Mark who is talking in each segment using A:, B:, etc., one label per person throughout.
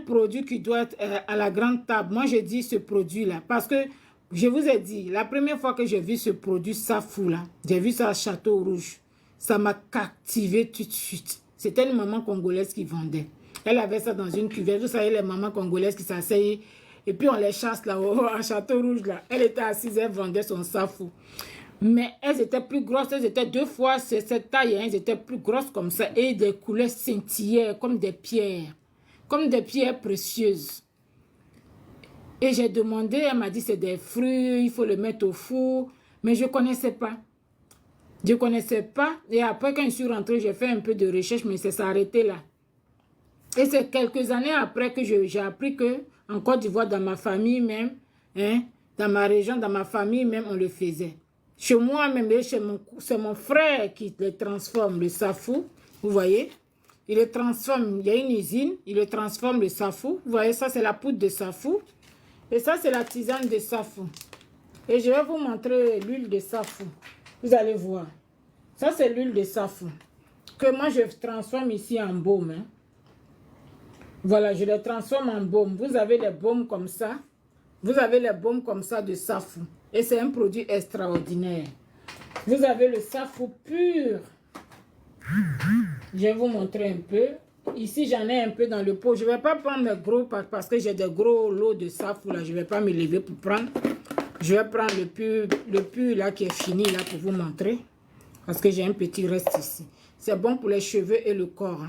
A: produit qui doit être à la grande table. Moi, je dis ce produit-là parce que je vous ai dit, la première fois que j'ai vu ce produit Safou là, j'ai vu ça à Château Rouge. Ça m'a captivé tout de suite. C'était une maman congolaise qui vendait. Elle avait ça dans une cuvette. Vous savez, les mamans congolaises qui s'asseyent et puis on les chasse là-haut, à Château Rouge là. Elle était assise, elle vendait son Safou. Mais elles étaient plus grosses, elles étaient 2 fois cette taille, hein, elles étaient plus grosses comme ça et des couleurs scintillaient comme des pierres précieuses. Et j'ai demandé, elle m'a dit c'est des fruits, il faut le mettre au four, mais je ne connaissais pas. Je ne connaissais pas et après quand je suis rentrée, j'ai fait un peu de recherche, mais ça s'est arrêté là. Et c'est quelques années après que j'ai appris que en Côte d'Ivoire, dans ma famille même, hein, dans ma région, dans ma famille même, on le faisait. Chez moi même, c'est mon frère qui le transforme, le Safou, vous voyez. Il le transforme, il y a une usine, il le transforme le Safou. Vous voyez, ça c'est la poudre de Safou. Et ça c'est la tisane de Safou. Et je vais vous montrer l'huile de Safou. Vous allez voir. Ça c'est l'huile de Safou. Que moi je transforme ici en baume. Hein. Voilà, je les transforme en baume. Vous avez les baumes comme ça. Vous avez les baumes comme ça de Safou. Et c'est un produit extraordinaire. Vous avez le Safou pur. Je vais vous montrer un peu. Ici, j'en ai un peu dans le pot. Je ne vais pas prendre mes gros parce que j'ai des gros lots de Safou là. Je ne vais pas me lever pour prendre. Je vais prendre le pur là qui est fini là pour vous montrer. Parce que j'ai un petit reste ici. C'est bon pour les cheveux et le corps. Hein.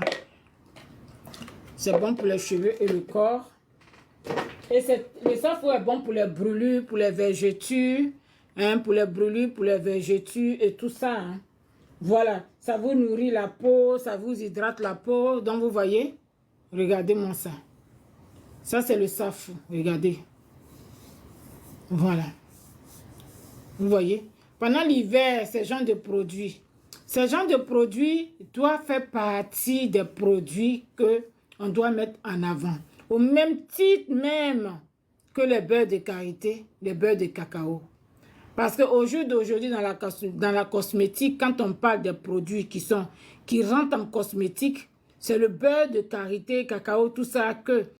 A: C'est bon pour les cheveux et le corps. Et le Safou est bon pour les brûlures, pour les vergetures. Hein, pour les brûlures, pour les vergetures et tout ça. Hein. Voilà, ça vous nourrit la peau, ça vous hydrate la peau. Donc vous voyez, regardez-moi ça. Ça c'est le Safou, regardez. Voilà. Vous voyez, pendant l'hiver, ces genres de produits doivent faire partie des produits que on doit mettre en avant. Au même titre même que les beurres de karité, les beurres de cacao. Parce qu'au jour d'aujourd'hui, dans la cosmétique, quand on parle des produits qui rentrent en cosmétique, c'est le beurre de karité, cacao, tout ça que